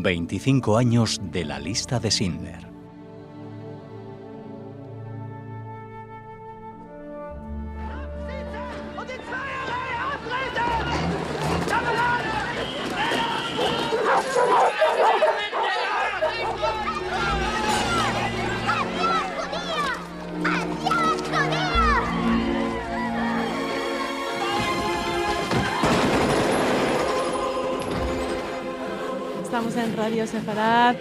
25 años de la lista de Schindler. Estamos en Radio Sefarad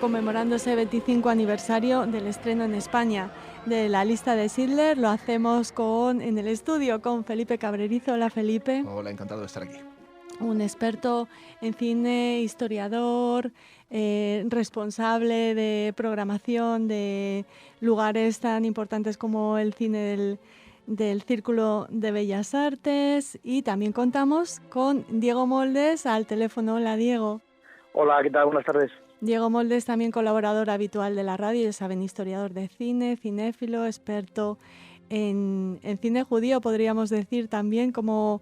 conmemorando ese 25 aniversario del estreno en España de la lista de Schindler. Lo hacemos en el estudio con Felipe Cabrerizo. Hola, Felipe. Hola, encantado de estar aquí. Un experto en cine, historiador, responsable de programación de lugares tan importantes como el cine del Círculo de Bellas Artes, y también contamos con Diego Moldes al teléfono. Hola, Diego. Hola, ¿qué tal? Buenas tardes. Diego Moldes, también colaborador habitual de la radio, ya saben, historiador de cine, cinéfilo, experto en cine judío, podríamos decir también, como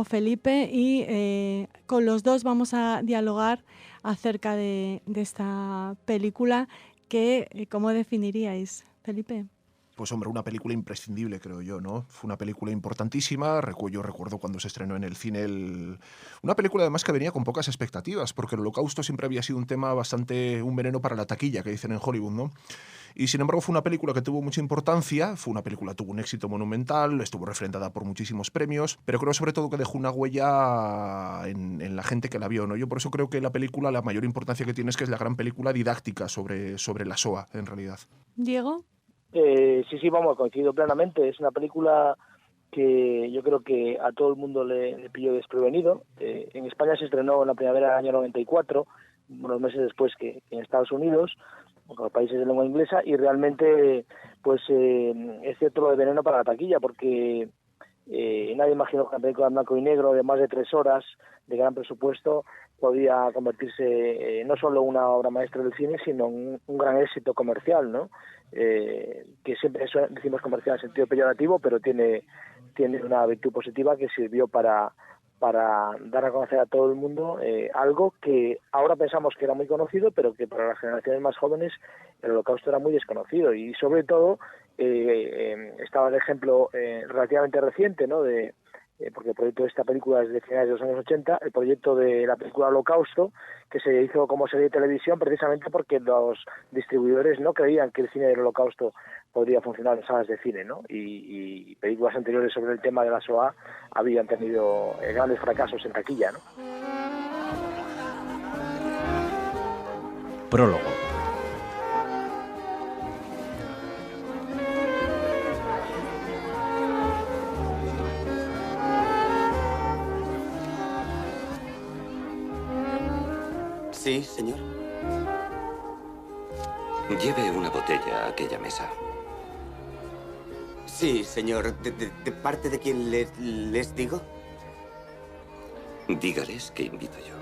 Felipe, y con los dos vamos a dialogar acerca de esta película que, ¿cómo definiríais, Felipe? Pues hombre, una película imprescindible, creo yo, ¿no? Fue una película importantísima. Yo recuerdo cuando se estrenó en el cine una película además que venía con pocas expectativas, porque el Holocausto siempre había sido un tema un veneno para la taquilla, que dicen en Hollywood, ¿no? Y sin embargo fue una película que tuvo mucha importancia, tuvo un éxito monumental, estuvo refrendada por muchísimos premios, pero creo sobre todo que dejó una huella en la gente que la vio, ¿no? Yo por eso creo que la película, la mayor importancia que tiene es que es la gran película didáctica sobre la Shoah, en realidad. ¿Diego? Sí, vamos, coincido plenamente. Es una película que yo creo que a todo el mundo le pilló desprevenido. En España se estrenó en la primavera del año 94, unos meses después que en Estados Unidos, con los países de lengua inglesa, y realmente pues es cierto lo de veneno para la taquilla, porque nadie imaginó que una película en blanco y negro de más de 3 horas, de gran presupuesto, podía convertirse no solo en una obra maestra del cine, sino en un gran éxito comercial, ¿no? Que siempre eso decimos comercial en sentido peyorativo, pero tiene una virtud positiva que sirvió para dar a conocer a todo el mundo algo que ahora pensamos que era muy conocido, pero que para las generaciones más jóvenes el Holocausto era muy desconocido. Y sobre todo estaba el ejemplo relativamente reciente, ¿no? Porque el proyecto de esta película es de finales de los años 80, el proyecto de la película Holocausto, que se hizo como serie de televisión precisamente porque los distribuidores no creían que el cine del Holocausto podría funcionar en salas de cine, ¿no? Y películas anteriores sobre el tema de la Shoah habían tenido grandes fracasos en taquilla, ¿no? Prólogo. Sí, señor. Lleve una botella a aquella mesa. Sí, señor. ¿De parte de quién les digo? Dígales que invito yo.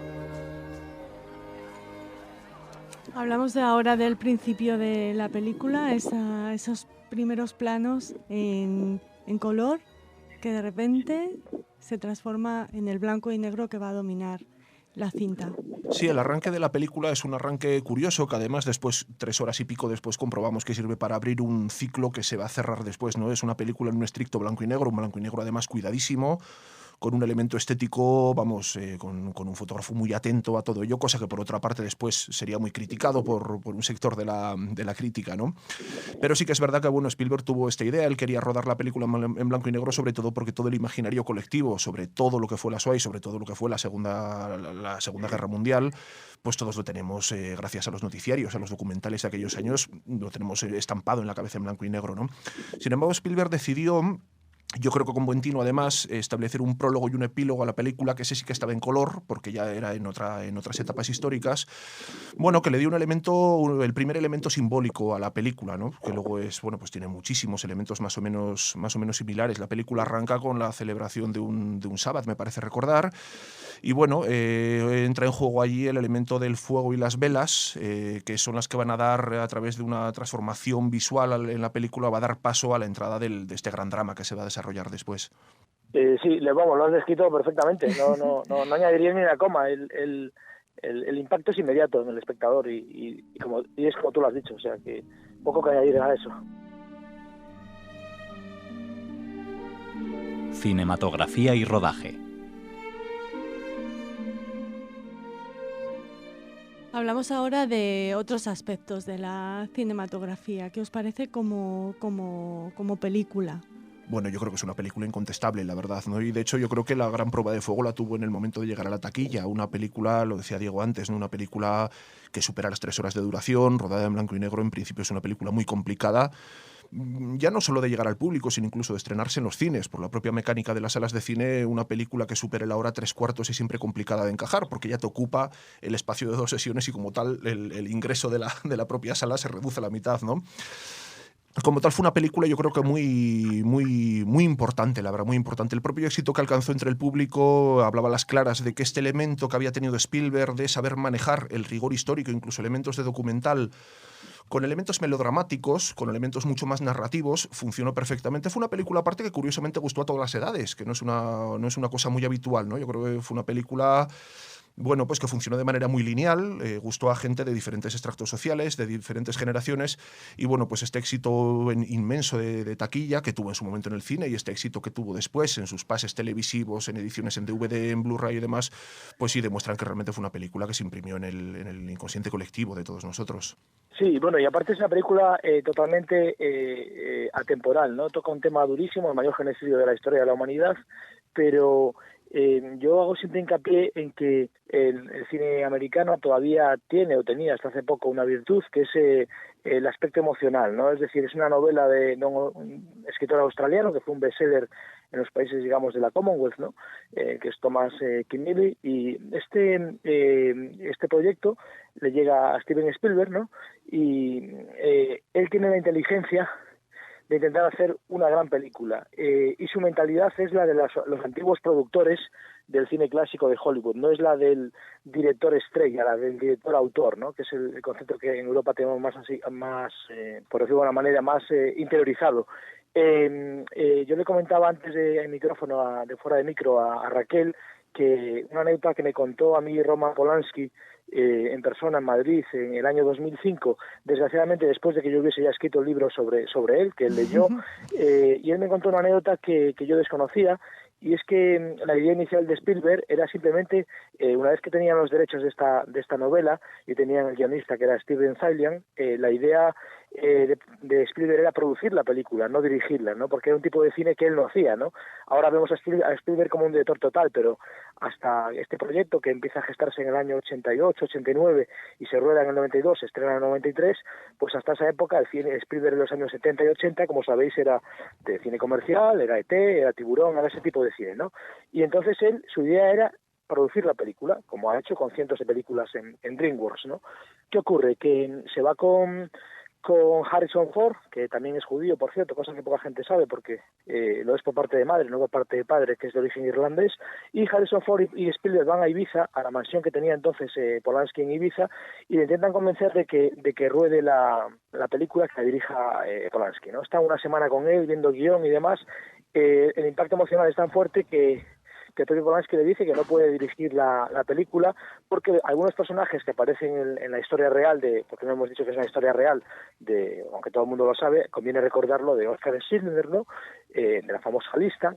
Hablamos ahora del principio de la película, esos primeros planos en color que de repente se transforma en el blanco y negro que va a dominar la cinta. Sí, el arranque de la película es un arranque curioso que además después, 3 horas y pico después, comprobamos que sirve para abrir un ciclo que se va a cerrar después, ¿no? Es una película en un estricto blanco y negro, un blanco y negro además cuidadísimo, con un elemento estético, con un fotógrafo muy atento a todo ello, cosa que por otra parte después sería muy criticado por un sector de la crítica, ¿no? Pero sí que es verdad que Spielberg tuvo esta idea, él quería rodar la película en blanco y negro, sobre todo porque todo el imaginario colectivo sobre todo lo que fue la Shoah y sobre todo lo que fue la Segunda Guerra Mundial, pues todos lo tenemos gracias a los noticiarios, a los documentales de aquellos años, lo tenemos estampado en la cabeza en blanco y negro, ¿no? Sin embargo, Spielberg decidió, yo creo que con buen tino además, establecer un prólogo y un epílogo a la película, que ese sí que estaba en color, porque ya era en otras etapas históricas, bueno, que le dio el primer elemento simbólico a la película, ¿no? Que luego pues tiene muchísimos elementos más o menos similares. La película arranca con la celebración de un sábado, me parece recordar, y bueno, entra en juego allí el elemento del fuego y las velas, que son las que van a dar, a través de una transformación visual en la película, va a dar paso a la entrada de este gran drama que se va a desarrollar después. Sí, lo has descrito perfectamente, no añadiría ni una coma. el impacto es inmediato en el espectador y es como tú lo has dicho, o sea que poco que añadir a eso. Cinematografía y rodaje. Hablamos ahora de otros aspectos de la cinematografía. ¿Qué os parece como película? Bueno, yo creo que es una película incontestable, la verdad, ¿no? Y de hecho yo creo que la gran prueba de fuego la tuvo en el momento de llegar a la taquilla. Una película, lo decía Diego antes, ¿no? Una película que supera las 3 horas de duración, rodada en blanco y negro. En principio es una película muy complicada, ya no solo de llegar al público, sino incluso de estrenarse en los cines. Por la propia mecánica de las salas de cine, una película que supere la hora 3/4 es siempre complicada de encajar, porque ya te ocupa el espacio de 2 sesiones y como tal el ingreso de la propia sala se reduce a la mitad, ¿no? Como tal, fue una película, yo creo que muy importante, la verdad, muy importante. El propio éxito que alcanzó entre el público hablaba a las claras de que este elemento que había tenido Spielberg de saber manejar el rigor histórico, incluso elementos de documental, con elementos melodramáticos, con elementos mucho más narrativos, funcionó perfectamente. Fue una película aparte que curiosamente gustó a todas las edades, que no es una cosa muy habitual, ¿no? Yo creo que fue una película, bueno, pues que funcionó de manera muy lineal, gustó a gente de diferentes extractos sociales, de diferentes generaciones, y bueno, pues este éxito inmenso de taquilla que tuvo en su momento en el cine y este éxito que tuvo después en sus pases televisivos, en ediciones en DVD, en Blu-ray y demás, pues sí demuestran que realmente fue una película que se imprimió en el inconsciente colectivo de todos nosotros. Sí, bueno, y aparte es una película totalmente atemporal, ¿no? Toca un tema durísimo, el mayor genocidio de la historia de la humanidad, pero yo hago siempre hincapié en que el cine americano todavía tiene o tenía hasta hace poco una virtud que es el aspecto emocional, ¿no? Es decir, es una novela de un escritor australiano que fue un bestseller en los países, digamos, de la Commonwealth, ¿no? Que es Thomas Keneally, y este proyecto le llega a Steven Spielberg, ¿no? Y él tiene la inteligencia de intentar hacer una gran película, y su mentalidad es la de los antiguos productores del cine clásico de Hollywood, no es la del director estrella, la del director autor, ¿no? Que es el concepto que en Europa tenemos más por decirlo de una manera, más interiorizado. Yo le comentaba antes en micrófono, de fuera de micro, a Raquel, que una anécdota que me contó a mí Roman Polanski en persona en Madrid en el año 2005, desgraciadamente después de que yo hubiese ya escrito el libro sobre él, que él leyó, y él me contó una anécdota que yo desconocía, y es que la idea inicial de Spielberg era simplemente, una vez que tenían los derechos de esta novela y tenían el guionista que era Steven Zaillian, la idea de Spielberg era producir la película, no dirigirla, ¿no? Porque era un tipo de cine que él no hacía, ¿no? Ahora vemos a Spielberg como un director total, pero hasta este proyecto que empieza a gestarse en el año 88, 89 y se rueda en el 92, se estrena en el 93, pues hasta esa época el cine Spielberg en los años 70 y 80, como sabéis, era de cine comercial, era E.T., era Tiburón, era ese tipo de cine, ¿no? Y entonces su idea era producir la película, como ha hecho con cientos de películas en DreamWorks, ¿no? ¿Qué ocurre? Que se va con Harrison Ford, que también es judío, por cierto, cosa que poca gente sabe porque lo es por parte de madre, no por parte de padre, que es de origen irlandés, y Harrison Ford y Spielberg van a Ibiza, a la mansión que tenía entonces Polanski en Ibiza, y le intentan convencer de que ruede la película, que la dirija Polanski, ¿no? Está una semana con él, viendo guión y demás. El impacto emocional es tan fuerte que Peter Polanski le dice que no puede dirigir la película porque algunos personajes que aparecen en la historia real, porque no hemos dicho que es una historia real, aunque todo el mundo lo sabe, conviene recordarlo, de Oscar Schindler, ¿no? De la famosa lista,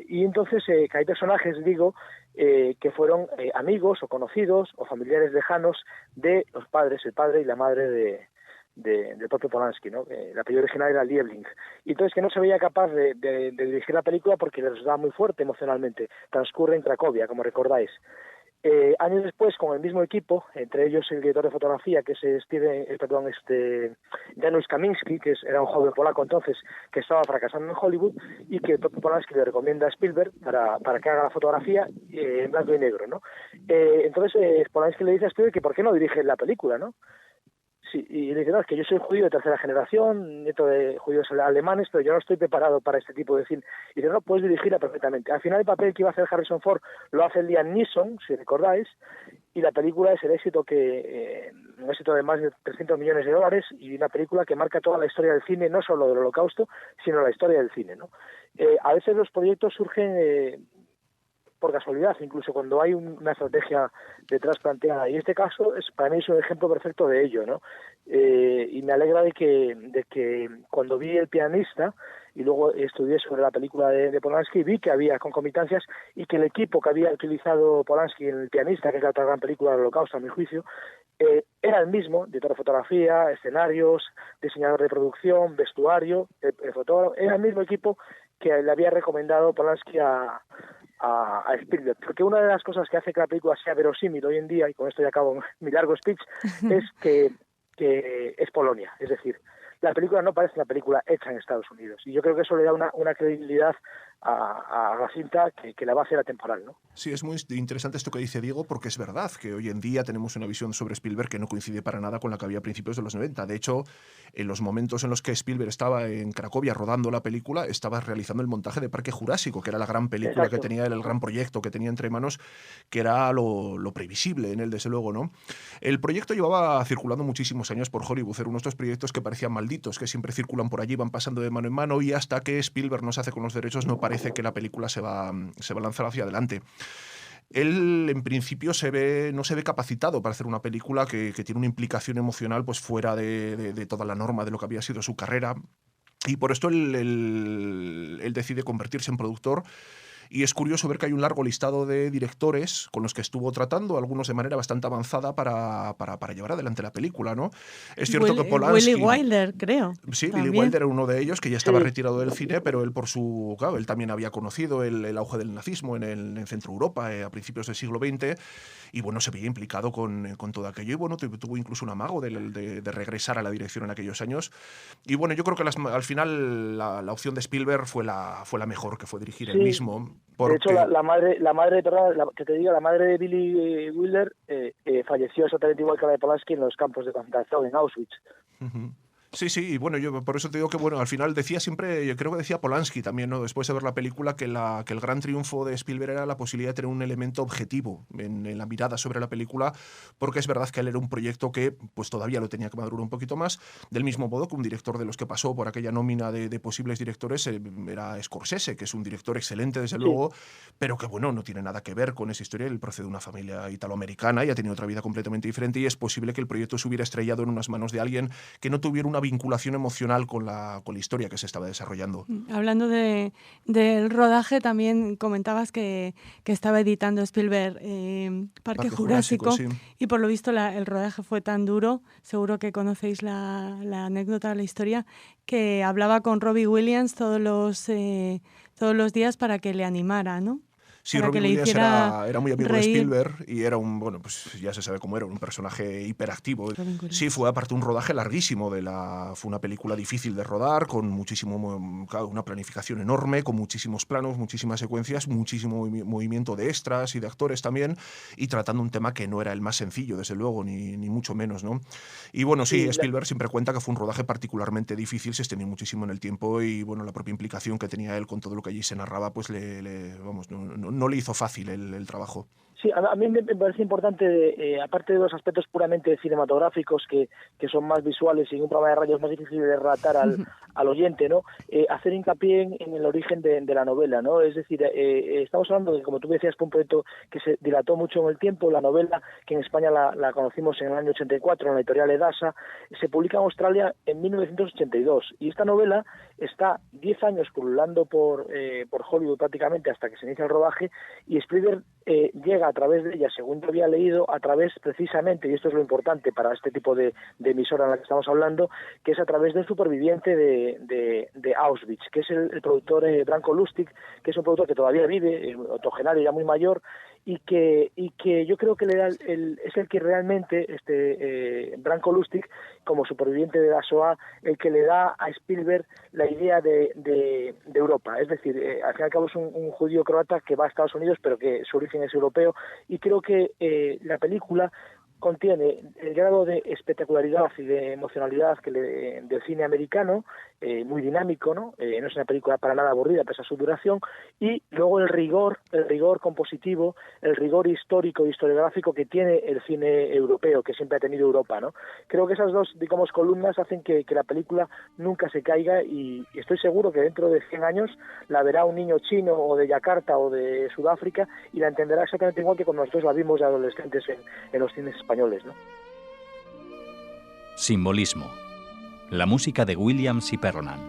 y entonces que hay personajes, que fueron amigos o conocidos o familiares lejanos de los padres, el padre y la madre del propio Polanski, ¿no? El apellido original era Liebling. Y entonces que no se veía capaz de dirigir la película porque le resultaba muy fuerte emocionalmente. Transcurre en Cracovia, como recordáis. Años después, con el mismo equipo, entre ellos el director de fotografía, que es Janusz Kaminski, que era un joven polaco entonces, que estaba fracasando en Hollywood, y que el propio Polanski le recomienda a Spielberg para que haga la fotografía en blanco y negro, ¿no? Entonces Polanski le dice a Spielberg que por qué no dirige la película, ¿no? Sí, y le dice, no, es que yo soy judío de tercera generación, nieto de judíos alemanes, pero yo no estoy preparado para este tipo de cine. Y dice, no, puedes dirigirla perfectamente. Al final el papel que iba a hacer Harrison Ford lo hace Liam Neeson, si recordáis, y la película es el éxito un éxito de más de 300 millones de dólares, y una película que marca toda la historia del cine, no solo del Holocausto, sino la historia del cine, ¿no? A veces los proyectos surgen por casualidad, incluso cuando hay una estrategia detrás planteada. Y este caso para mí es un ejemplo perfecto de ello, ¿no? Y me alegra de que cuando vi El pianista y luego estudié sobre la película de Polanski, vi que había concomitancias y que el equipo que había utilizado Polanski en El pianista, que es la otra gran película del Holocausto, a mi juicio, era el mismo, director de fotografía, escenarios, diseñador de producción, vestuario, el fotógrafo, era el mismo equipo que le había recomendado Polanski a Spielberg, porque una de las cosas que hace que la película sea verosímil hoy en día, y con esto ya acabo mi largo speech, es que es Polonia, es decir, la película no parece una película hecha en Estados Unidos, y yo creo que eso le da una credibilidad a la cinta que la va a hacer atemporal, ¿no? Sí, es muy interesante esto que dice Diego, porque es verdad que hoy en día tenemos una visión sobre Spielberg que no coincide para nada con la que había a principios de los 90. De hecho, en los momentos en los que Spielberg estaba en Cracovia rodando la película, estaba realizando el montaje de Parque Jurásico, que era la gran película que tenía, el gran proyecto que tenía entre manos, que era lo previsible en él, desde luego, ¿no? El proyecto llevaba circulando muchísimos años por Hollywood, era uno de estos proyectos que parecían malditos, que siempre circulan por allí, van pasando de mano en mano, y hasta que Spielberg no se hace con los derechos, no parece que la película se va a lanzar hacia adelante. Él, en principio, no se ve capacitado para hacer una película que tiene una implicación emocional pues fuera de toda la norma de lo que había sido su carrera, y por esto él decide convertirse en productor. Y es curioso ver que hay un largo listado de directores con los que estuvo tratando, algunos de manera bastante avanzada para llevar adelante la película, ¿no? Es cierto que Polanski... Billy Wilder, creo. Sí, también. Billy Wilder era uno de ellos, que ya estaba retirado del cine, pero él claro, él también había conocido el auge del nazismo en Centro Europa a principios del siglo XX, y bueno, se veía implicado con todo aquello, y bueno, tuvo incluso un amago de regresar a la dirección en aquellos años. Y bueno, yo creo que al final la opción de Spielberg fue la mejor, que fue dirigir él mismo. Porque... De hecho, la madre de Billy Wilder falleció exactamente igual que la de Polanski en los campos de concentración en Auschwitz. Uh-huh. Sí, y bueno, yo por eso te digo que bueno, al final decía siempre, yo creo que decía Polanski también, ¿no? Después de ver la película, que el gran triunfo de Spielberg era la posibilidad de tener un elemento objetivo en la mirada sobre la película, porque es verdad que él era un proyecto que pues todavía lo tenía que madurar un poquito más, del mismo modo que un director de los que pasó por aquella nómina de posibles directores era Scorsese, que es un director excelente desde luego, pero que bueno, no tiene nada que ver con esa historia. Él procede de una familia italoamericana y ha tenido otra vida completamente diferente, y es posible que el proyecto se hubiera estrellado en unas manos de alguien que no tuviera una vinculación emocional con la historia que se estaba desarrollando. Hablando del rodaje, también comentabas que estaba editando Spielberg Parque Jurásico, sí. Y por lo visto el rodaje fue tan duro, seguro que conocéis la anécdota, la historia, que hablaba con Robbie Williams todos los días para que le animara, ¿no? Sí, Robin Williams era muy amigo de Spielberg, y era pues ya se sabe cómo era, un personaje hiperactivo. Sí, fue aparte un rodaje larguísimo, fue una película difícil de rodar, con una planificación enorme, con muchísimos planos, muchísimas secuencias, muchísimo movimiento de extras y de actores también, y tratando un tema que no era el más sencillo, desde luego, ni mucho menos, ¿no? Y bueno, sí, Spielberg siempre cuenta que fue un rodaje particularmente difícil, se extendió muchísimo en el tiempo, y bueno, la propia implicación que tenía él con todo lo que allí se narraba, pues no le hizo fácil el trabajo. Sí, a mí me parece importante, aparte de los aspectos puramente cinematográficos que son más visuales y en un programa de radio es más difícil de relatar al oyente, ¿no? Hacer hincapié en el origen de la novela, ¿no? Es decir, estamos hablando de, como tú decías, un proyecto que se dilató mucho en el tiempo. La novela, que en España la conocimos en el año 84 en la editorial Edasa, se publica en Australia en 1982, y esta novela está 10 años pululando por Hollywood prácticamente hasta que se inicia el rodaje, y Spielberg llega a través de ella, según yo había leído, a través precisamente, y esto es lo importante para este tipo de emisora en la que estamos hablando, que es a través del superviviente de Auschwitz, que es el productor Branko Lustig, que es un productor que todavía vive, octogenario, ya muy mayor, y que yo creo que es el que realmente, Branko Lustig, como superviviente de la Shoah, el que le da a Spielberg la idea de Europa. Es decir, al fin y al cabo es un judío croata que va a Estados Unidos, pero que su origen es europeo, y creo que la película contiene el grado de espectacularidad y de emocionalidad del cine americano, muy dinámico, ¿no? No es una película para nada aburrida pese a su duración, y luego el rigor compositivo, el rigor histórico, historiográfico que tiene el cine europeo, que siempre ha tenido Europa, ¿no? Creo que esas dos, digamos, columnas hacen que la película nunca se caiga, y estoy seguro que dentro de 100 años la verá un niño chino o de Yakarta o de Sudáfrica y la entenderá exactamente igual que cuando nosotros la vimos de adolescentes en los cines españoles, ¿no? Simbolismo. La música de Williams y Perlman.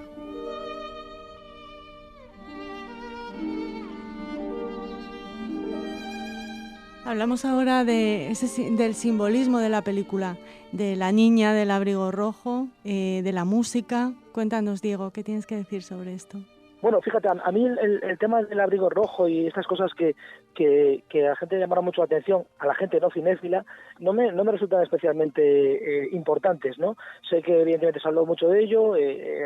Hablamos ahora del simbolismo de la película, de la niña del abrigo rojo, de la música. Cuéntanos, Diego, ¿qué tienes que decir sobre esto? Bueno, fíjate, a mí el tema del abrigo rojo y estas cosas que a la gente llamaron mucho la atención, a la gente no cinéfila, no me resultan especialmente importantes, ¿no? Sé que evidentemente se habló mucho de ello,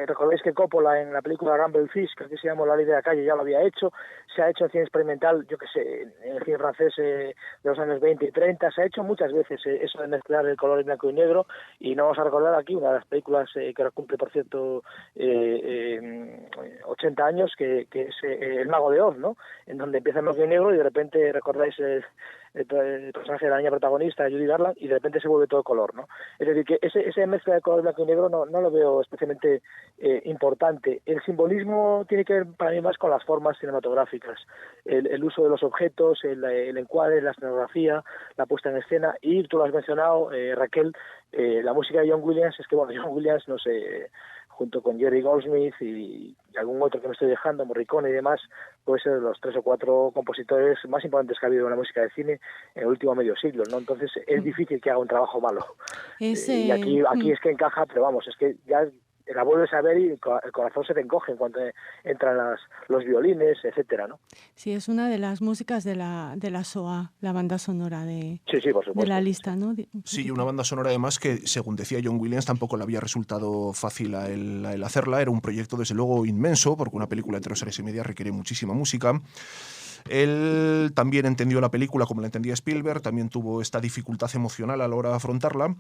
recordáis que Coppola en la película Rumble Fish, que aquí se llama La ley de la calle, ya lo había hecho, se ha hecho en cine experimental, yo que sé, en el cine francés de los años 20 y 30, se ha hecho muchas veces eso de mezclar el color en blanco y negro, y no vamos a recordar aquí una de las películas que ahora cumple, por cierto, 80 años, que es El Mago de Oz, ¿no? En donde empieza en blanco y negro y de repente recordáis el personaje de la niña protagonista, Judy Garland, y de repente se vuelve todo color, ¿no? Es decir, que esa mezcla de color blanco y negro no lo veo especialmente importante. El simbolismo tiene que ver para mí más con las formas cinematográficas, el uso de los objetos, el encuadre, la escenografía, la puesta en escena, y tú lo has mencionado, Raquel, la música de John Williams. Es que, bueno, John Williams, no sé, junto con Jerry Goldsmith y algún otro que me estoy dejando, Morricone y demás, puede ser de los 3 o 4 compositores más importantes que ha habido en la música de cine en el último medio siglo, ¿no? Entonces es difícil que haga un trabajo malo. Y aquí es que encaja, pero vamos, es que ya la vuelves a ver y el corazón se te encoge en cuanto entran los violines, etcétera, ¿no? Sí, es una de las músicas de la SOA, la banda sonora sí, por supuesto, de la lista, ¿no? Sí, una banda sonora además que, según decía John Williams, tampoco le había resultado fácil a él hacerla. Era un proyecto desde luego inmenso, porque una película de 3 horas y media requiere muchísima música. Él también entendió la película como la entendía Spielberg, también tuvo esta dificultad emocional a la hora de afrontarla,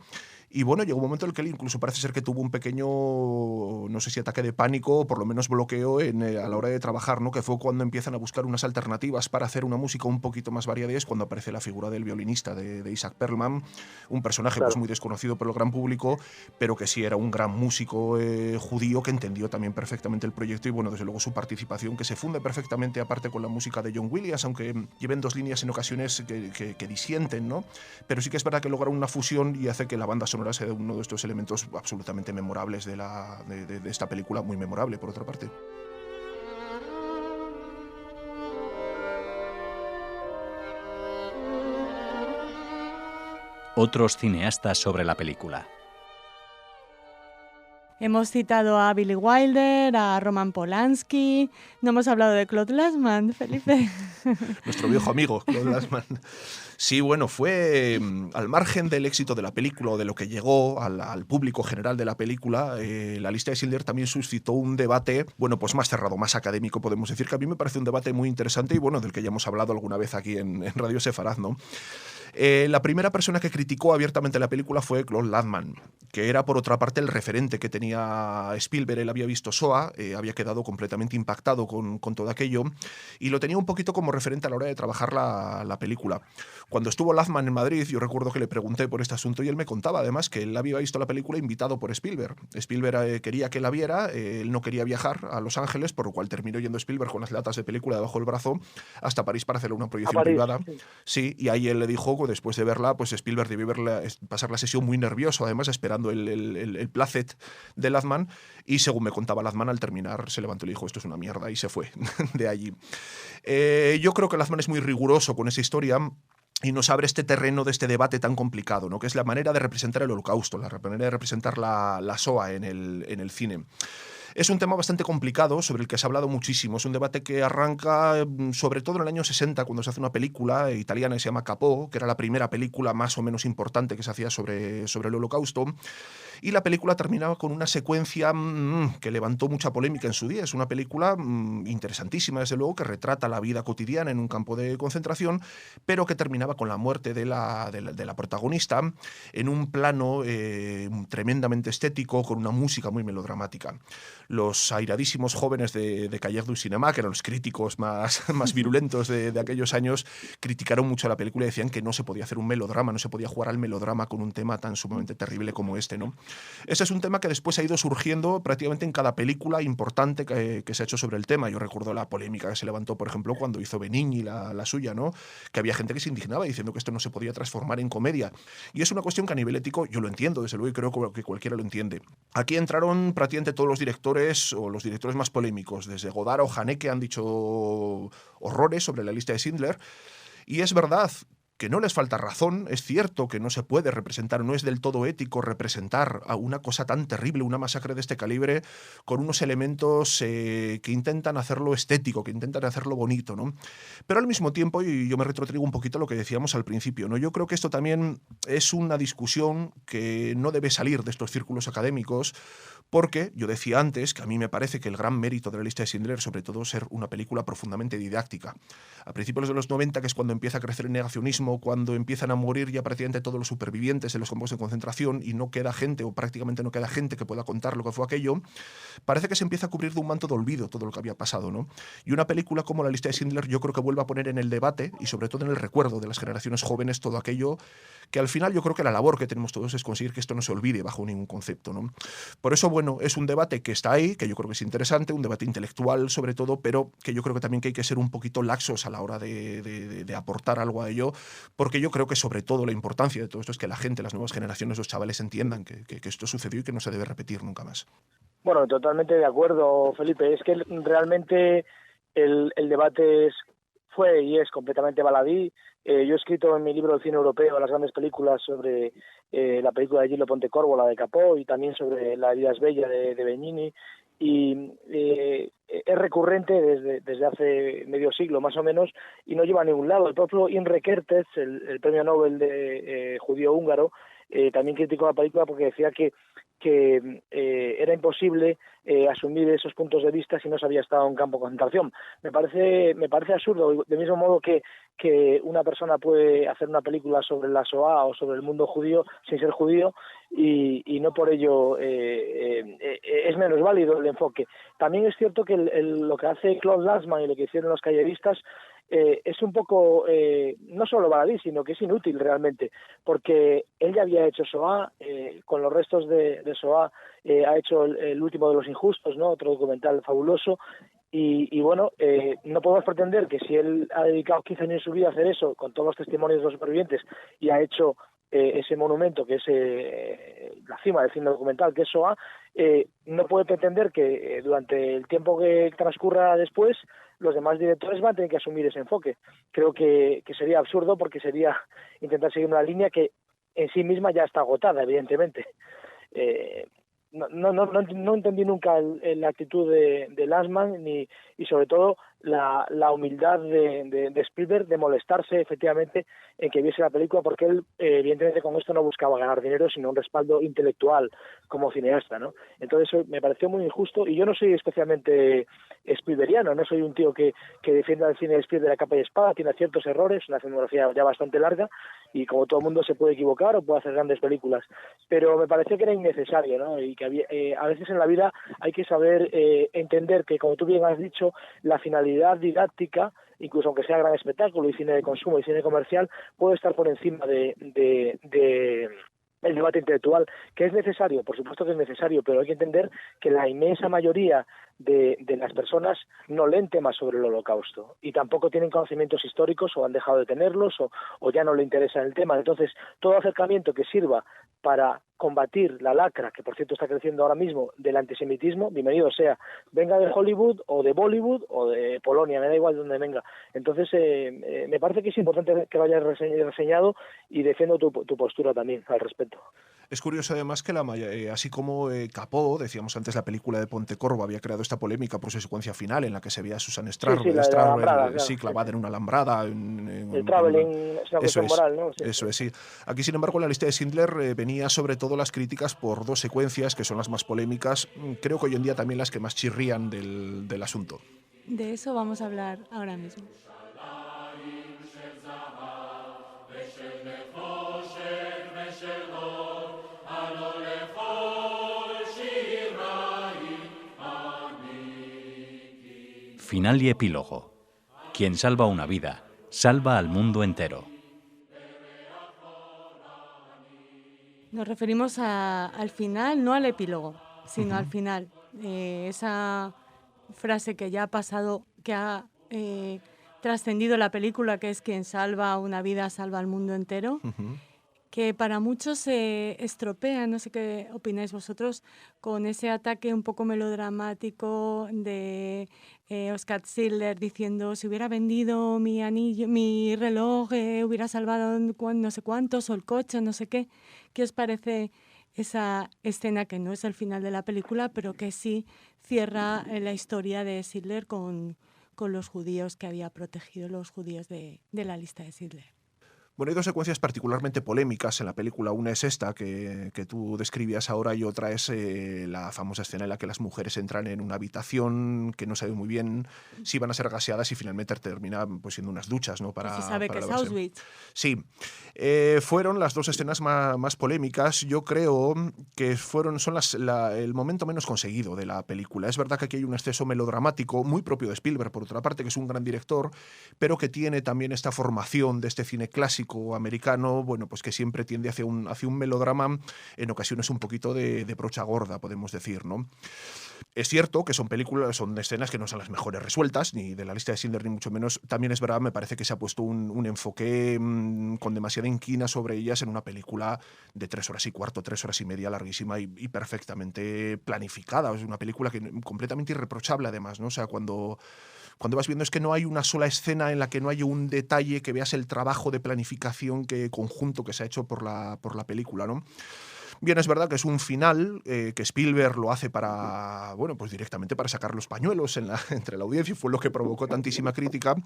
y bueno, llegó un momento en el que él incluso parece ser que tuvo un pequeño, no sé si ataque de pánico o por lo menos bloqueo a la hora de trabajar, ¿no? Que fue cuando empiezan a buscar unas alternativas para hacer una música un poquito más variada, y es cuando aparece la figura del violinista de Isaac Perlman, un personaje claro, pues muy desconocido por el gran público, pero que sí era un gran músico judío que entendió también perfectamente el proyecto, y bueno, desde luego su participación, que se funde perfectamente aparte con la música de John Williams, aunque lleven dos líneas en ocasiones que disienten, ¿no? Pero sí que es verdad que lograron una fusión y hace que la banda sonora sea uno de estos elementos absolutamente memorables de esta película, muy memorable por otra parte. Otros cineastas sobre la película. Hemos citado a Billy Wilder, a Roman Polanski. No hemos hablado de Claude Lanzmann, Felipe. Nuestro viejo amigo, Claude Lanzmann. Sí, bueno, fue al margen del éxito de la película o de lo que llegó al público general de la película, la lista de Schindler también suscitó un debate, bueno, pues más cerrado, más académico, podemos decir, que a mí me parece un debate muy interesante y bueno, del que ya hemos hablado alguna vez aquí en Radio Sefarad, ¿no? La primera persona que criticó abiertamente la película fue Claude Lanzmann, que era por otra parte el referente que tenía Spielberg. Él había visto SOA, había quedado completamente impactado con todo aquello y lo tenía un poquito como referente a la hora de trabajar la película. Cuando estuvo Lanzmann en Madrid, yo recuerdo que le pregunté por este asunto y él me contaba además que él había visto la película invitado por Spielberg. Spielberg quería que la viera, él no quería viajar a Los Ángeles, por lo cual terminó yendo Spielberg con las latas de película debajo del brazo hasta París para hacer una proyección privada. Sí, y ahí él le dijo, después de verla, pues Spielberg debió pasar la sesión muy nervioso, además esperando el placet de Lanzmann, y según me contaba Lanzmann, al terminar se levantó y le dijo, esto es una mierda, y se fue de allí. Yo creo que Lanzmann es muy riguroso con esa historia y nos abre este terreno de este debate tan complicado, ¿no? Que es la manera de representar el Holocausto, la manera de representar la SOA en el cine. Es un tema bastante complicado, sobre el que se ha hablado muchísimo. Es un debate que arranca sobre todo en el año 60, cuando se hace una película italiana que se llama Capó, que era la primera película más o menos importante que se hacía sobre el Holocausto. Y la película terminaba con una secuencia que levantó mucha polémica en su día. Es una película interesantísima, desde luego, que retrata la vida cotidiana en un campo de concentración, pero que terminaba con la muerte de la protagonista en un plano tremendamente estético, con una música muy melodramática. los airadísimos jóvenes de Cahiers du Cinéma, que eran los críticos más virulentos de aquellos años, criticaron mucho la película y decían que no se podía hacer un melodrama, no se podía jugar al melodrama con un tema tan sumamente terrible como este, ¿no? Ese es un tema que después ha ido surgiendo prácticamente en cada película importante que se ha hecho sobre el tema. Yo recuerdo la polémica que se levantó, por ejemplo, cuando hizo Benigni la suya, ¿no? Que había gente que se indignaba diciendo que esto no se podía transformar en comedia. Y es una cuestión que a nivel ético yo lo entiendo, desde luego, y creo que cualquiera lo entiende. Aquí entraron prácticamente todos los directores, o los directores más polémicos, desde Godard o Haneke, han dicho horrores sobre la lista de Schindler. Y es verdad que no les falta razón, es cierto que no se puede representar, no es del todo ético representar a una cosa tan terrible, una masacre de este calibre, con unos elementos que intentan hacerlo estético, que intentan hacerlo bonito, ¿no? Pero al mismo tiempo, y yo me retrotraigo un poquito a lo que decíamos al principio, ¿no? Yo creo que esto también es una discusión que no debe salir de estos círculos académicos, porque yo decía antes que a mí me parece que el gran mérito de la lista de Schindler, sobre todo, es ser una película profundamente didáctica. A principios de los 90, que es cuando empieza a crecer el negacionismo, cuando empiezan a morir ya prácticamente todos los supervivientes de los campos de concentración y no queda gente, o prácticamente no queda gente que pueda contar lo que fue aquello, parece que se empieza a cubrir de un manto de olvido todo lo que había pasado, ¿no? Y una película como la lista de Schindler yo creo que vuelve a poner en el debate y sobre todo en el recuerdo de las generaciones jóvenes todo aquello que al final yo creo que la labor que tenemos todos es conseguir que esto no se olvide bajo ningún concepto, ¿no? Por eso, bueno, es un debate que está ahí, que yo creo que es interesante, un debate intelectual sobre todo, pero que yo creo que también que hay que ser un poquito laxos a la hora de aportar algo a ello, porque yo creo que sobre todo la importancia de todo esto es que la gente, las nuevas generaciones, los chavales entiendan que esto sucedió y que no se debe repetir nunca más. Bueno, totalmente de acuerdo, Felipe. Es que realmente el debate fue y es completamente baladí. Yo he escrito en mi libro El cine europeo las grandes películas sobre la película de Gillo Pontecorvo, la de Capó, y también sobre La vida es bella de Benigni. Y es recurrente desde hace medio siglo más o menos y no lleva a ningún lado. El propio Imre Kertész, el premio Nobel de judío húngaro, también criticó la película porque decía que era imposible asumir esos puntos de vista si no se había estado en un campo de concentración. Me parece absurdo, del mismo modo que una persona puede hacer una película sobre la Shoah o sobre el mundo judío sin ser judío y no por ello es menos válido el enfoque. También es cierto que lo que hace Claude Lanzmann y lo que hicieron los cayeristas es un poco, no solo baladí, sino que es inútil realmente, porque él ya había hecho Shoah, con los restos de Shoah ha hecho el último de los injustos, ¿no? Otro documental fabuloso, y bueno, no podemos pretender que si él ha dedicado 15 años de su vida a hacer eso, con todos los testimonios de los supervivientes, y ha hecho ese monumento que es la cima del cine documental, que es Shoah, no puede pretender que durante el tiempo que transcurra después los demás directores van a tener que asumir ese enfoque. Creo que sería absurdo porque sería intentar seguir una línea que en sí misma ya está agotada, evidentemente. No entendí nunca la actitud de Lanzmann y sobre todo la humildad de Spielberg de molestarse efectivamente en que viese la película, porque él evidentemente con esto no buscaba ganar dinero sino un respaldo intelectual como cineasta, ¿no? Entonces eso me pareció muy injusto y yo no soy especialmente Spielbergiano, no soy un tío que defienda el cine de Spielberg a capa y espada, tiene ciertos errores, una filmografía ya bastante larga y como todo el mundo se puede equivocar o puede hacer grandes películas, pero me pareció que era innecesario, ¿no? Y que a veces en la vida hay que saber entender que, como tú bien has dicho, la finalidad didáctica, incluso aunque sea gran espectáculo y cine de consumo y cine comercial, puede estar por encima de el debate intelectual, que es necesario, por supuesto que es necesario, pero hay que entender que la inmensa mayoría de las personas no leen temas sobre el Holocausto y tampoco tienen conocimientos históricos o han dejado de tenerlos o ya no le interesa el tema. Entonces, todo acercamiento que sirva para combatir la lacra, que por cierto está creciendo ahora mismo, del antisemitismo, bienvenido sea, venga de Hollywood o de Bollywood o de Polonia, me da igual de donde venga. Entonces, me parece que es importante que lo hayas reseñado y defiendo tu postura también al respecto. Es curioso además que así como Capó, decíamos antes, la película de Pontecorvo había creado esta polémica por su secuencia final en la que se veía a Susan Strasberg clavada en una alambrada. El traveling es una cuestión moral, ¿no? Sí. Eso es, sí. Aquí, sin embargo, la lista de Schindler venía sobre todo las críticas por dos secuencias que son las más polémicas, creo que hoy en día también las que más chirrían del asunto. De eso vamos a hablar ahora mismo. Final y epílogo. Quien salva una vida, salva al mundo entero. Nos referimos al final, no al epílogo, sino al final. Esa frase que ya ha pasado, que ha trascendido la película, que es quien salva una vida, salva al mundo entero, que para muchos se estropea, no sé qué opináis vosotros, con ese ataque un poco melodramático de Oscar Schindler diciendo si hubiera vendido mi anillo, mi reloj, hubiera salvado no sé cuántos, o el coche, no sé qué. ¿Qué os parece esa escena que no es el final de la película, pero que sí cierra la historia de Schindler con los judíos que había protegido, los judíos de la lista de Schindler? Bueno, hay dos secuencias particularmente polémicas en la película. Una es esta que tú describías ahora y otra es la famosa escena en la que las mujeres entran en una habitación que no sabe muy bien si van a ser gaseadas y finalmente terminan pues, siendo unas duchas, ¿no? Se sabe que es Auschwitz. Sí. Fueron las dos escenas más polémicas. Yo creo que son el momento menos conseguido de la película. Es verdad que aquí hay un exceso melodramático muy propio de Spielberg, por otra parte, que es un gran director, pero que tiene también esta formación de este cine clásico americano, bueno, pues que siempre tiende hacia un melodrama, en ocasiones un poquito de brocha gorda, podemos decir, ¿no? Es cierto que son escenas que no son las mejores resueltas, ni de la lista de Schindler, ni mucho menos. También es verdad, me parece que se ha puesto un enfoque con demasiada inquina sobre ellas en una película de 3 horas y cuarto, 3 horas y media, larguísima y perfectamente planificada. Es una película completamente irreprochable, además, ¿no? O sea, cuando vas viendo es que no hay una sola escena en la que no haya un detalle que veas el trabajo de planificación conjunto que se ha hecho por la película, ¿no? Bien, es verdad que es un final que Spielberg lo hace pues directamente para sacar los pañuelos entre la audiencia, y fue lo que provocó tantísima crítica.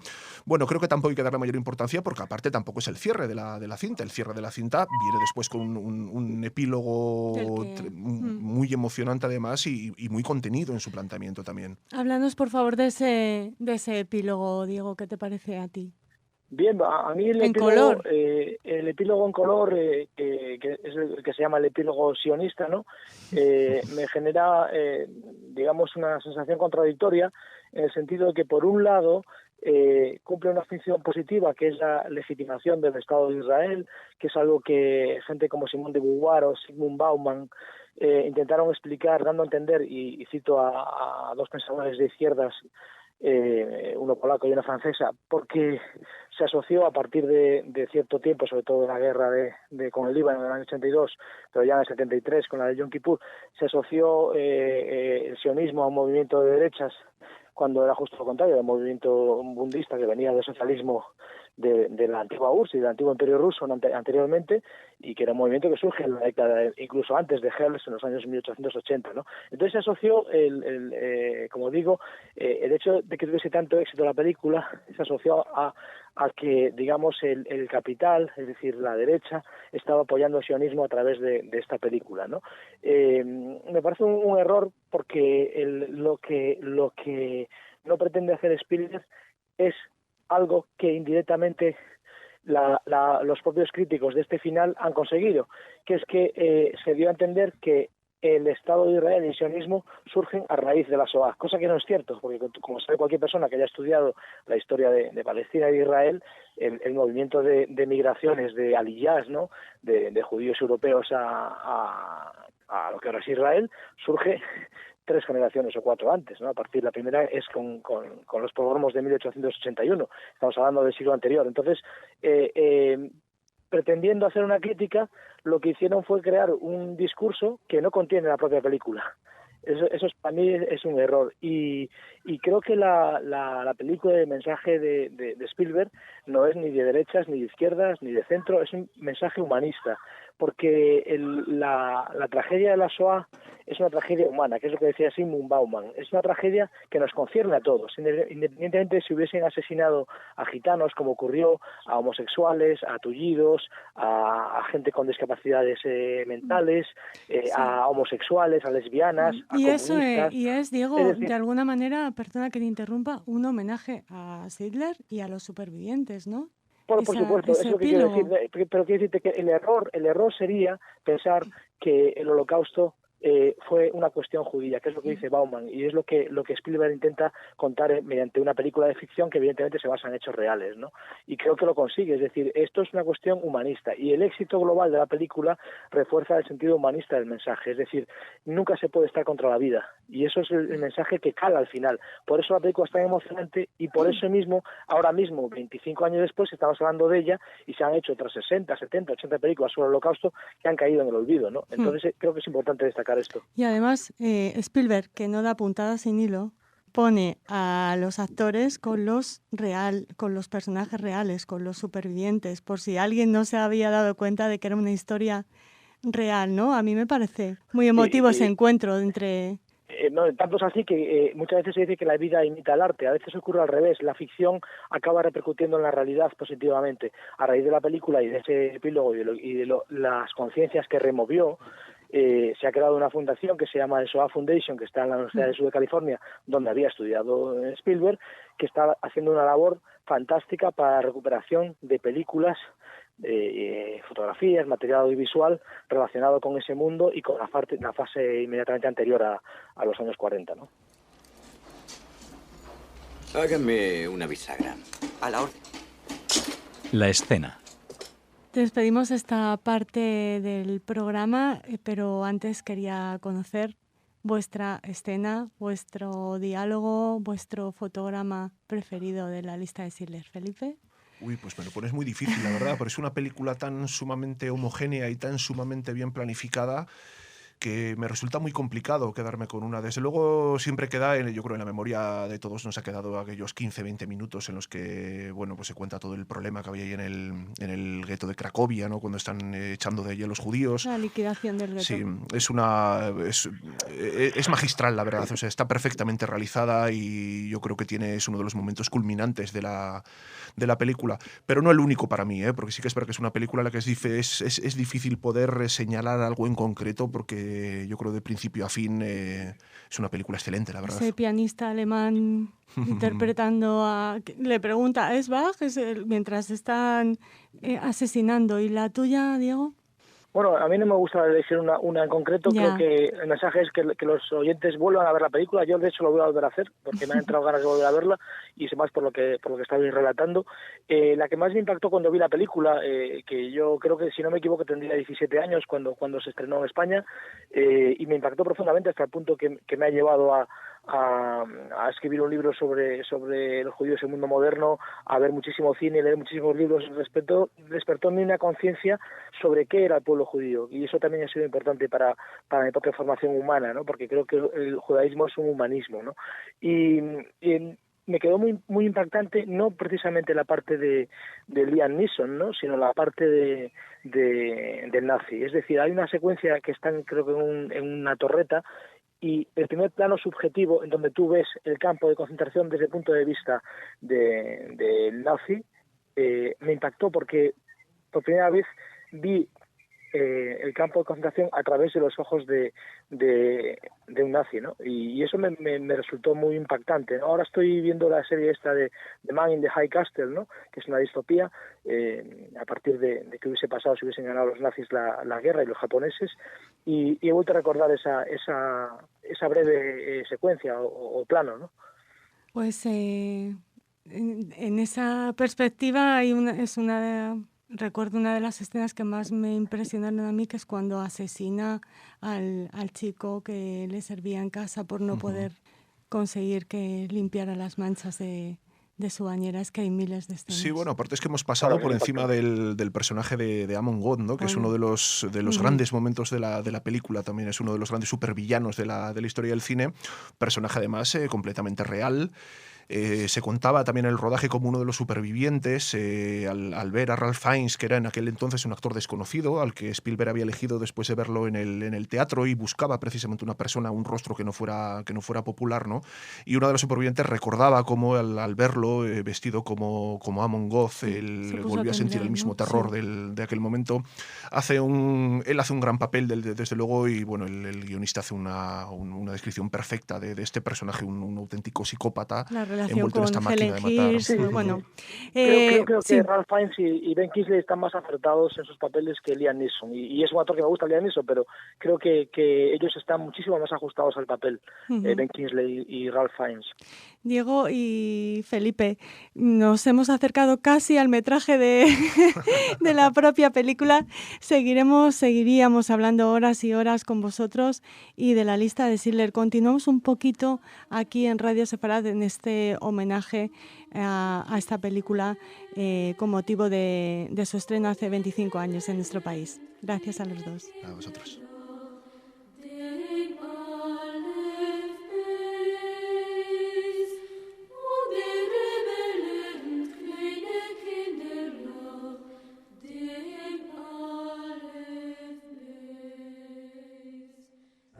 Bueno, creo que tampoco hay que darle mayor importancia porque aparte tampoco es el cierre de la cinta. El cierre de la cinta viene después con un epílogo muy emocionante además y muy contenido en su planteamiento también. Háblanos, por favor, de ese epílogo, Diego, ¿qué te parece a ti? Bien, a mí el epílogo en color, que es el que se llama el epílogo sionista, ¿no? Me genera, digamos, una sensación contradictoria en el sentido de que, por un lado, cumple una función positiva, que es la legitimación del Estado de Israel, que es algo que gente como Simone de Beauvoir o Zygmunt Bauman intentaron explicar, dando a entender, y cito a dos pensadores de izquierdas, uno polaco y una francesa, porque se asoció a partir de cierto tiempo, sobre todo en la guerra con el Líbano en el año 82, pero ya en el 73 con la de Yom Kippur, se asoció el sionismo a un movimiento de derechas cuando era justo lo contrario, el movimiento bundista que venía del socialismo de la antigua URSS y del antiguo Imperio Ruso anteriormente, y que era un movimiento que surge en la década, incluso antes de Goebbels, en los años 1880, ¿no? Entonces se asoció, como digo, el hecho de que tuviese tanto éxito la película, se asoció a que, digamos, el capital, es decir, la derecha, estaba apoyando el sionismo a través de esta película, ¿no? Me parece un error porque lo que no pretende hacer Spielberg es algo que indirectamente los propios críticos de este final han conseguido, que es que se dio a entender que el Estado de Israel y el sionismo surgen a raíz de la Shoah, cosa que no es cierto, porque como sabe cualquier persona que haya estudiado la historia de Palestina y de Israel, el movimiento de migraciones, de aliyás, ¿no?, de judíos europeos a lo que ahora es Israel, surge 3 generaciones o 4 antes, ¿no? A partir de la primera es con los pogromos de 1881, estamos hablando del siglo anterior. Entonces, pretendiendo hacer una crítica, lo que hicieron fue crear un discurso que no contiene la propia película. Eso para mí es un error. Y creo que la película, el mensaje de Spielberg no es ni de derechas, ni de izquierdas, ni de centro, es un mensaje humanista, porque la tragedia de la Shoah es una tragedia humana, que es lo que decía Zygmunt Bauman. Es una tragedia que nos concierne a todos, independientemente de si hubiesen asesinado a gitanos, como ocurrió, a homosexuales, a tullidos, a gente con discapacidades mentales, a homosexuales, a lesbianas, a comunistas. Y es, Diego, es decir, de alguna manera, perdona que te interrumpa, un homenaje a Schindler y a los supervivientes, ¿no? Por supuesto, eso es lo que quiero decir, pero quiero decirte que el error sería pensar que el Holocausto fue una cuestión judía, que es lo que dice Bauman, y es lo que Spielberg intenta contar mediante una película de ficción que evidentemente se basa en hechos reales, ¿no? Y creo que lo consigue, es decir, esto es una cuestión humanista, y el éxito global de la película refuerza el sentido humanista del mensaje, es decir, nunca se puede estar contra la vida, y eso es el mensaje que cala al final. Por eso la película es tan emocionante, y por eso mismo, ahora mismo, 25 años después, estamos hablando de ella, y se han hecho otras 60, 70, 80 películas sobre el Holocausto que han caído en el olvido, ¿no? Entonces creo que es importante destacar esto. Y además, Spielberg, que no da puntada sin hilo, pone a los actores con los personajes reales, con los supervivientes, por si alguien no se había dado cuenta de que era una historia real, ¿no? A mí me parece muy emotivo ese encuentro entre... No, tanto es así que muchas veces se dice que la vida imita el arte, a veces ocurre al revés, la ficción acaba repercutiendo en la realidad positivamente. A raíz de la película y de ese epílogo y de las conciencias que removió, se ha creado una fundación que se llama el SOA Foundation, que está en la Universidad del Sur de California, donde había estudiado Spielberg, que está haciendo una labor fantástica para la recuperación de películas, fotografías, material audiovisual relacionado con ese mundo y con la fase inmediatamente anterior a los años 40, ¿no? Hágame una bisagra. A la orden. La escena. Despedimos esta parte del programa, pero antes quería conocer vuestra escena, vuestro diálogo, vuestro fotograma preferido de la lista de Schindler. Felipe. Uy, pues me lo pones muy difícil, la verdad, pero es una película tan sumamente homogénea y tan sumamente bien planificada que me resulta muy complicado quedarme con una. Desde luego siempre queda, yo creo en la memoria de todos nos ha quedado aquellos 15-20 minutos en los que, bueno, pues se cuenta todo el problema que había ahí en el gueto de Cracovia, ¿no? Cuando están echando de allí a los judíos. La liquidación del gueto. Sí, es magistral, la verdad, o sea, está perfectamente realizada y yo creo que es uno de los momentos culminantes de la película, pero no el único para mí, porque sí que es verdad que es una película en la que es difícil poder señalar algo en concreto porque yo creo de principio a fin es una película excelente, la verdad. Ese pianista alemán interpretando le pregunta, ¿es Bach? Mientras están asesinando. ¿Y la tuya, Diego? Bueno, a mí no me gusta decir una en concreto. Ya. Creo que el mensaje es que los oyentes vuelvan a ver la película. Yo, de hecho, lo voy a volver a hacer porque me han entrado ganas de volver a verla y sé más por lo que estabais relatando. La que más me impactó cuando vi la película, que yo creo que, si no me equivoco, tendría 17 años cuando se estrenó en España, y me impactó profundamente hasta el punto que me ha llevado a escribir un libro sobre los judíos en el mundo moderno, a ver muchísimo cine, leer muchísimos libros. Despertó en mí una conciencia sobre qué era el pueblo judío, y eso también ha sido importante para mi propia formación humana, ¿no? Porque creo que el judaísmo es un humanismo, ¿no? Y me quedó muy, muy impactante, no precisamente la parte de Liam Neeson, ¿no? Sino la parte del nazi. Es decir, hay una secuencia que están, creo que en una torreta, y el primer plano subjetivo en donde tú ves el campo de concentración desde el punto de vista del nazi, me impactó porque por primera vez vi el campo de concentración a través de los ojos de un nazi, ¿no? Y eso me resultó muy impactante, ¿no? Ahora estoy viendo la serie esta de The Man in the High Castle, ¿no? Que es una distopía a partir de que hubiese pasado si hubiesen ganado los nazis la guerra y los japoneses, y he vuelto a recordar esa breve secuencia o plano, ¿no? Pues en esa perspectiva recuerdo una de las escenas que más me impresionaron a mí, que es cuando asesina al chico que le servía en casa por no poder conseguir que limpiara las manchas de su bañera. Es que hay miles de escenas. Sí, bueno, aparte es que hemos pasado por encima del personaje de Amon Goth, ¿no? Que es uno de los grandes momentos de la película, también es uno de los grandes supervillanos de la historia del cine, personaje además completamente real. Se contaba también el rodaje como uno de los supervivientes, al ver a Ralph Fiennes, que era en aquel entonces un actor desconocido, al que Spielberg había elegido después de verlo en el teatro, y buscaba precisamente una persona, un rostro que no fuera popular, ¿no? Y uno de los supervivientes recordaba cómo al verlo vestido como Amon Goth, él volvió a sentir el mismo terror, ¿no? de aquel momento. Él hace un gran papel, desde luego, y bueno, el guionista hace una descripción perfecta de este personaje, un auténtico psicópata. La relación envuelto en con esta máquina Helen de matar. Hirsch, Sí, sí, bueno. Creo Sí. que Ralph Fiennes y Ben Kingsley están más acertados en sus papeles que Liam Neeson. Y es un actor que me gusta, Liam Neeson, pero creo que ellos están muchísimo más ajustados al papel, Ben Kingsley y Ralph Fiennes. Diego y Felipe, nos hemos acercado casi al metraje de, de la propia película. Seguiríamos hablando horas y horas con vosotros y de la lista de Schindler. Continuamos un poquito aquí en Radio Sefarad en este homenaje a esta película con motivo de su estreno hace 25 años en nuestro país. Gracias a los dos. A vosotros.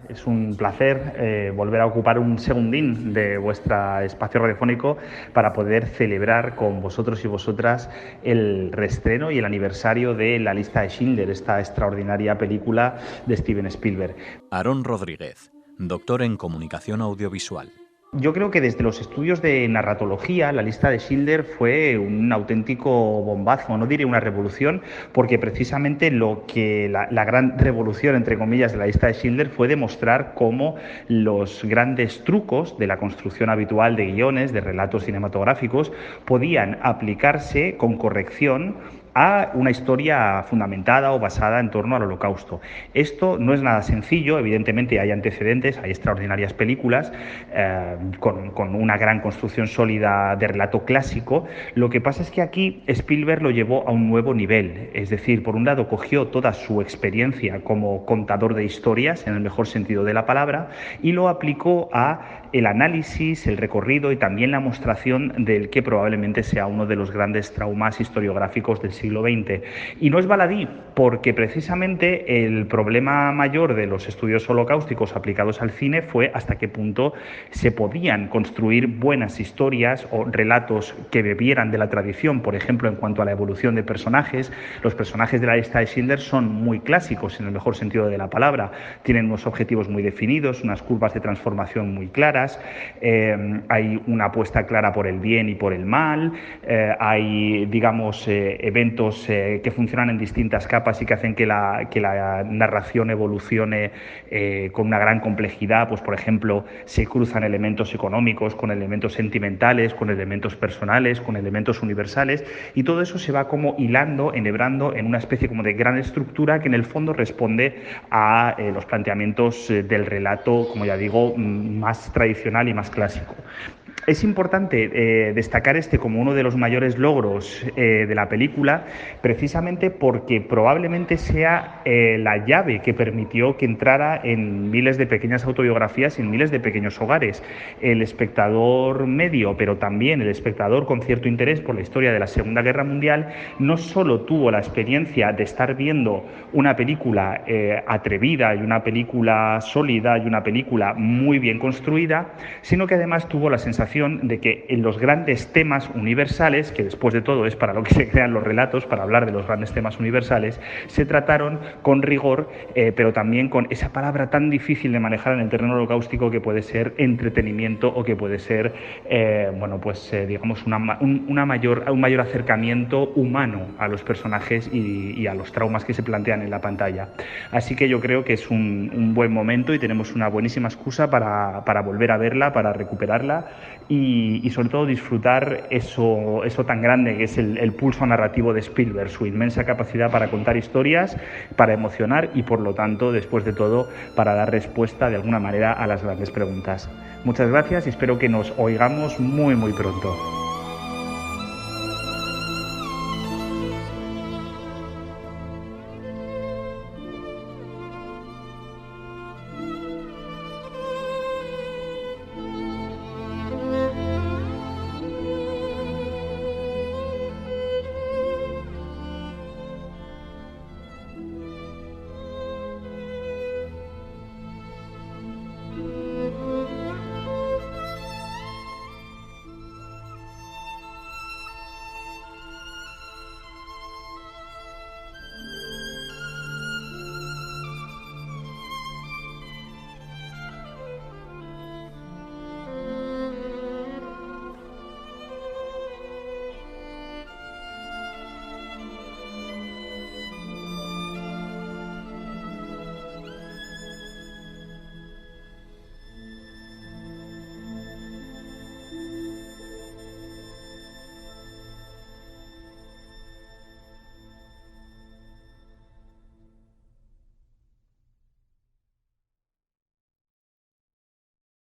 Es un placer volver a ocupar un segundín de vuestro espacio radiofónico para poder celebrar con vosotros y vosotras el reestreno y el aniversario de La lista de Schindler, esta extraordinaria película de Steven Spielberg. Aarón Rodríguez, doctor en comunicación audiovisual. Yo creo que desde los estudios de narratología, La lista de Schindler fue un auténtico bombazo, no diré una revolución, porque precisamente la gran revolución, entre comillas, de La lista de Schindler fue demostrar cómo los grandes trucos de la construcción habitual de guiones, de relatos cinematográficos, podían aplicarse con corrección a una historia fundamentada o basada en torno al Holocausto. Esto no es nada sencillo, evidentemente hay antecedentes, hay extraordinarias películas con una gran construcción sólida de relato clásico. Lo que pasa es que aquí Spielberg lo llevó a un nuevo nivel, es decir, por un lado cogió toda su experiencia como contador de historias, en el mejor sentido de la palabra, y lo aplicó a el análisis, el recorrido y también la mostración del que probablemente sea uno de los grandes traumas historiográficos del siglo XX. Y no es baladí, porque precisamente el problema mayor de los estudios holocausticos aplicados al cine fue hasta qué punto se podían construir buenas historias o relatos que bebieran de la tradición, por ejemplo, en cuanto a la evolución de personajes. Los personajes de La lista de Schindler son muy clásicos, en el mejor sentido de la palabra. Tienen unos objetivos muy definidos, unas curvas de transformación muy claras. Hay una apuesta clara por el bien y por el mal, hay, digamos, eventos que funcionan en distintas capas y que hacen que la narración evolucione con una gran complejidad. Pues, por ejemplo, se cruzan elementos económicos con elementos sentimentales, con elementos personales, con elementos universales, y todo eso se va como hilando, enhebrando en una especie como de gran estructura que en el fondo responde a los planteamientos del relato, como ya digo, más tradicional y más clásico. Es importante destacar este como uno de los mayores logros de la película, precisamente porque probablemente sea la llave que permitió que entrara en miles de pequeñas autobiografías y en miles de pequeños hogares. El espectador medio, pero también el espectador con cierto interés por la historia de la Segunda Guerra Mundial, no solo tuvo la experiencia de estar viendo una película atrevida y una película sólida y una película muy bien construida, sino que además tuvo la sensación de que en los grandes temas universales, que después de todo es para lo que se crean los relatos, para hablar de los grandes temas universales, se trataron con rigor, pero también con esa palabra tan difícil de manejar en el terreno holocáustico que puede ser entretenimiento o que puede ser, digamos, un mayor acercamiento humano a los personajes y a los traumas que se plantean en la pantalla. Así que yo creo que es un buen momento y tenemos una buenísima excusa para volver a verla, para recuperarla y sobre todo disfrutar eso tan grande que es el pulso narrativo de Spielberg, su inmensa capacidad para contar historias, para emocionar y por lo tanto, después de todo, para dar respuesta de alguna manera a las grandes preguntas. Muchas gracias y espero que nos oigamos muy muy pronto.